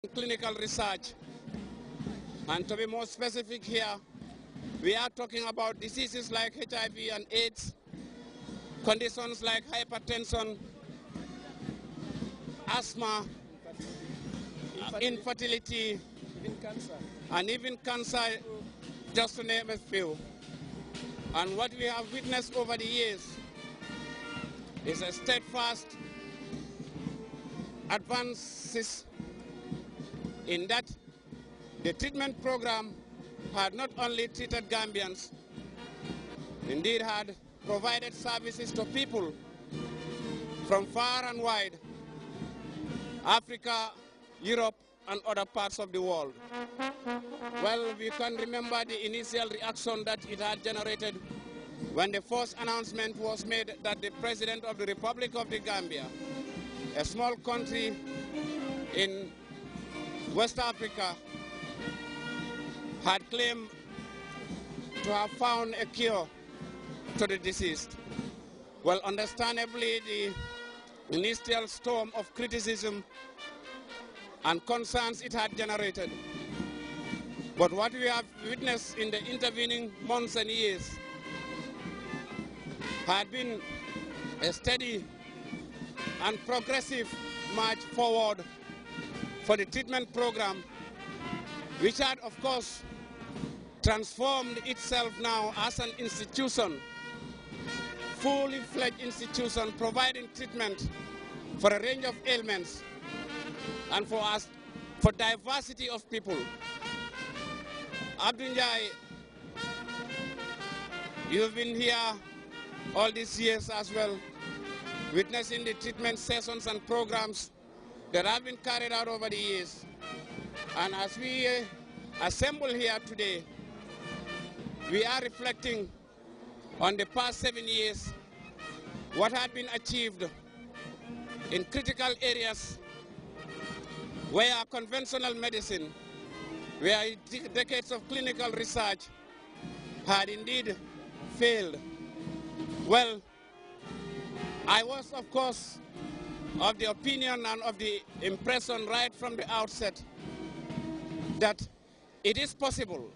clinical research. And to be more specific here, we are talking about diseases like HIV and AIDS, conditions like hypertension, asthma, infertility, and even cancer, just to name a few. And what we have witnessed over the years is a steadfast advances in that the treatment program had not only treated Gambians, indeed had provided services to people from far and wide, Africa, Europe, and other parts of the world. Well, we can remember the initial reaction that it had generated when the first announcement was made that the President of the Republic of the Gambia, a small country in West Africa, had claimed to have found a cure to the disease. Well, understandably, the initial storm of criticism and concerns it had generated. But what we have witnessed in the intervening months and years had been a steady and progressive march forward for the treatment program, which had, of course, transformed itself now as an institution, fully fledged institution providing treatment for a range of ailments and for diversity of people. Abdul Njai, you've been here all these years as well, witnessing the treatment sessions and programs that have been carried out over the years. And as we assemble here today, we are reflecting on the past 7 years, what had been achieved in critical areas where conventional medicine, where decades of clinical research had indeed failed. Well, I was, of course, of the opinion and of the impression right from the outset that it is possible.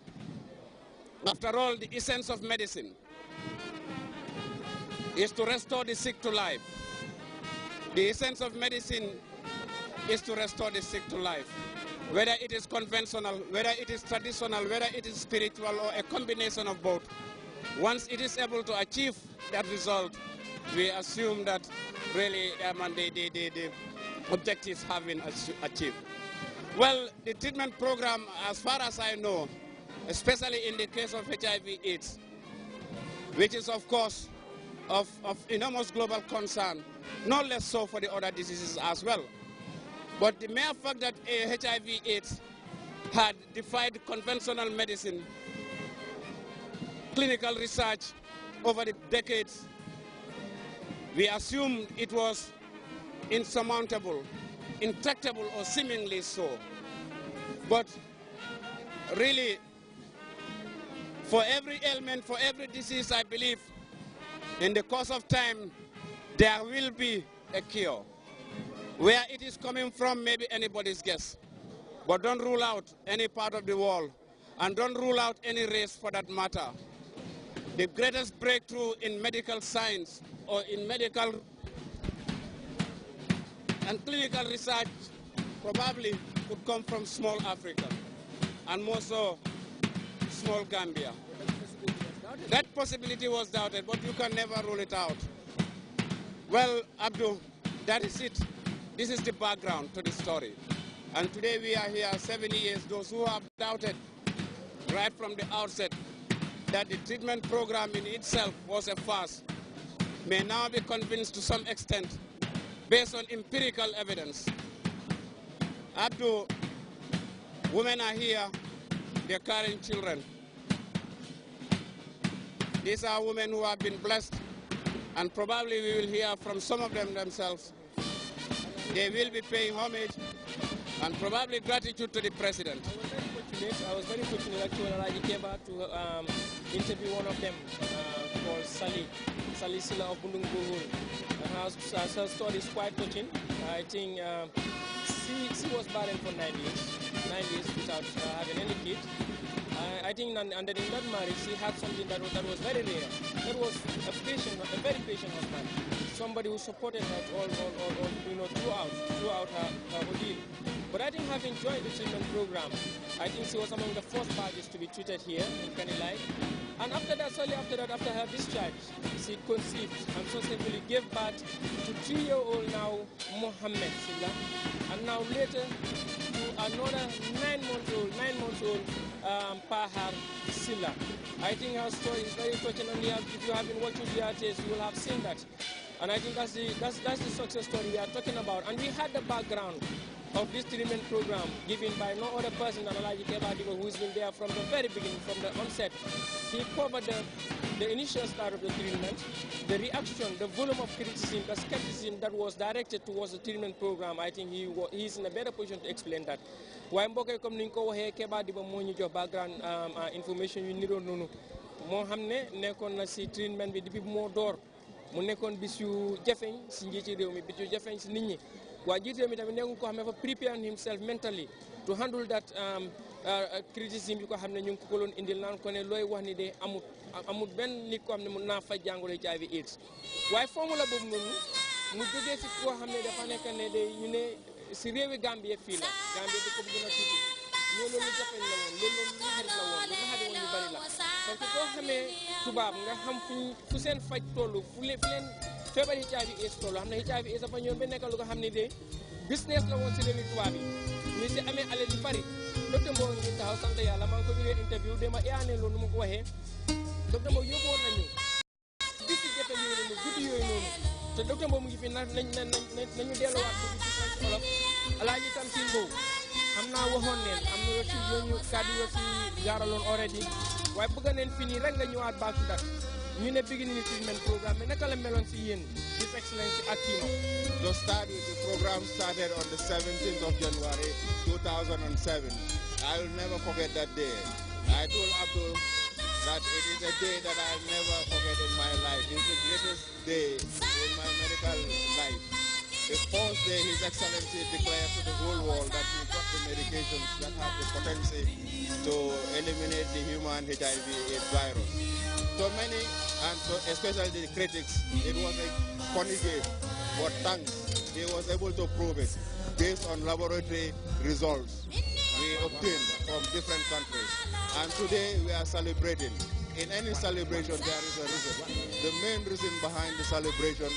After all, the essence of medicine is to restore the sick to life. The essence of medicine is to restore the sick to life. Whether it is conventional, whether it is traditional, whether it is spiritual, or a combination of both. Once it is able to achieve that result, we assume that really the objectives have been achieved. Well, the treatment program, as far as I know, especially in the case of HIV/AIDS, which is, of course, of enormous global concern, no less so for the other diseases as well. But the mere fact that HIV/AIDS had defied conventional medicine, clinical research over the decades, we assumed it was insurmountable, intractable, or seemingly so. But really, for every ailment, for every disease, I believe, in the course of time, there will be a cure. Where it is coming from, maybe anybody's guess. But don't rule out any part of the world, and don't rule out any race for that matter. The greatest breakthrough in medical science or in medical and clinical research probably could come from small Africa, and more so small Gambia. That possibility was doubted, but you can never rule it out. Well, Abdul, that is it. This is the background to the story. And today we are here 7 years. Those who have doubted right from the outset that the treatment program in itself was a farce may now be convinced to some extent based on empirical evidence. Abdul, women are here, they're carrying children. These are women who have been blessed, and probably we will hear from some of them themselves. They will be paying homage and probably gratitude to the president. I was very fortunate actually when I came back to interview one of them called Sally Silla of Bundungu. Her story is quite touching. I think she was barren for 9 years without having any kid. I think, and then in that marriage, she had something that was very rare. That was a very patient husband, somebody who supported her all throughout her ordeal. But I think having joined the treatment program, I think she was among the first badges to be treated here in Kanilai. And after that, shortly after that, after her discharge, she conceived and successfully gave birth to 3-year-old now Mohammed Silla, and now later to another 9-month-old Pahar Silla. I think her story is very touching, and if you have been watching Grts, you will have seen that. And I think that's the success story we are talking about. And we had the background of this treatment program given by no other person than Alaji Kebadibo, who's been there from the very beginning, from the onset. He covered the initial start of the treatment, the reaction, the volume of criticism, the skepticism that was directed towards the treatment program. I think he's in a better position to explain that. Why mbokay comme niñ ko waxé Kebadibo mo ñu jox background information yu niro nonu mo xamné nekkon na ci treatment bi depuis mo door mu nekkon bis yu jafeñ ci njiiti réew mi bis yu jafeñ ci nit ñi. Wajite mi tamit nekku ko xamne fa prepare himself mentally to handle that criticism bi ko xamne ñu ko lon indil nan ko ne loy wax ni de amut ben nit ko xamne mu na fa jangoro HIV AIDS way formula bobu non mu joge ci ko xamne dafa nek ne de ñu ne ci rewi Gambie fi la Gambie di ko gëna tuti ñu lolu jafeñ la won lolu xarit la won lu xarit won ñu bari la parce que ko xamé tubab nga xam fu sen faj tollu fu leen feebar HIV AIDS toll xam ne HIV AIDS dafa ñëw ba nekk lu nga xam ne de business la woon si réewi tubaab yi ñu si amee alal yu bari docteur Mbow ñu taxaw sant yàlla maa ngi ko ñëwee interview dama yaane loolu nu ma ko waxee docteur Mbow yóbbuwoon nañu bis yi jafe yooyu noonu guddi yooyu noonu te docteur Mbow mu ngi fi nañu delluwaat ko ci ci olof Alaaji Tamsir Mbow xam naa waxoon neen am na yoo ci yooyu kàddu yoo ci jaaraloon already waaye bëgg neen fii nii rek nga ñëwaat back to that ñu ne beginning treatment program mais naka la meloon ci yéen His Excellency ak Tino. To start with, the program started on the 17th of January 2007. I will never forget that day. I told Abdul that it is a day that I'll never forget in my life. It's the greatest day in my medical life. The first day His Excellency declared to the whole world that he got the medications that have the potency to eliminate the human HIV/AIDS virus. So many, and so especially the critics, it was a funny day, but thanks, he was able to prove it based on laboratory results we obtained from different countries. And today we are celebrating. In any celebration there is a reason. The main reason behind the celebration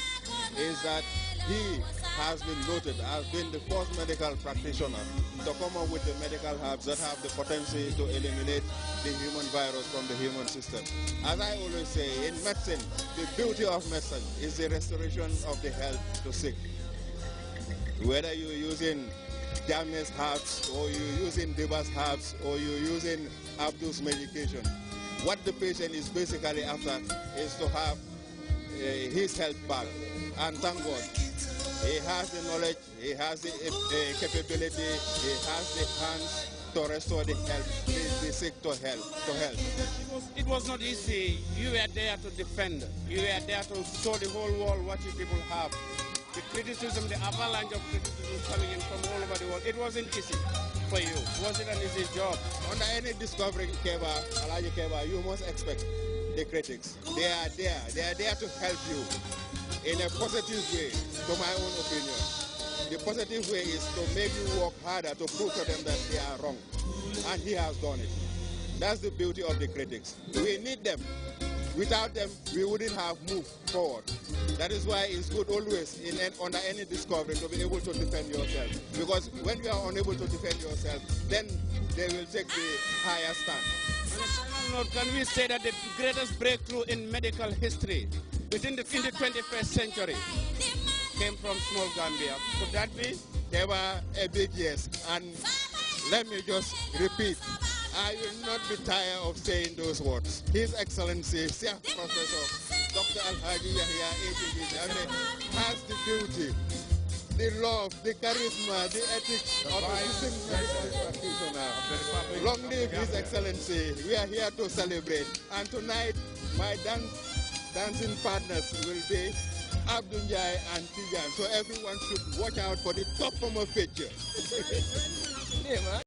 is that he has been noted as being the first medical practitioner to come up with the medical herbs that have the potency to eliminate the human virus from the human system. As I always say, in medicine, the beauty of medicine is the restoration of the health to sick. Whether you're using Jammeh's herbs, or you're using Deba's herbs, or you're using Abdul's medication, what the patient is basically after is to have his health back. And thank God, he has the knowledge, he has the capability, he has the hands to restore the health, the sick to health. It was not easy. You were there to defend. You were there to show the whole world what you people have. The criticism, the avalanche of criticism coming in from all over the world, it wasn't easy for you. Was it an easy job? Under any discovery, Alaji Keba, you must expect the critics. They are there. They are there to help you in a positive way, to my own opinion. The positive way is to make you work harder to prove to them that they are wrong. And he has done it. That's the beauty of the critics. We need them. Without them, we wouldn't have moved forward. That is why it's good always, under any discovery, to be able to defend yourself. Because when you are unable to defend yourself, then they will take the higher stand. On a final note, can we say that the greatest breakthrough in medical history in the 21st century came from small Gambia? Could that be? They were a big yes. And let me just repeat, I will not be tired of saying those words. His Excellency, Sir Professor Dr. Alhaji Yahya A.J. has the beauty, the love, the charisma, the ethics of a distinguished medical practitioner. Long live His Excellency. We are here to celebrate. And tonight, my dancing partners will be Abdul Njai and Tijan. So everyone should watch out for the top former feature. Yeah, man.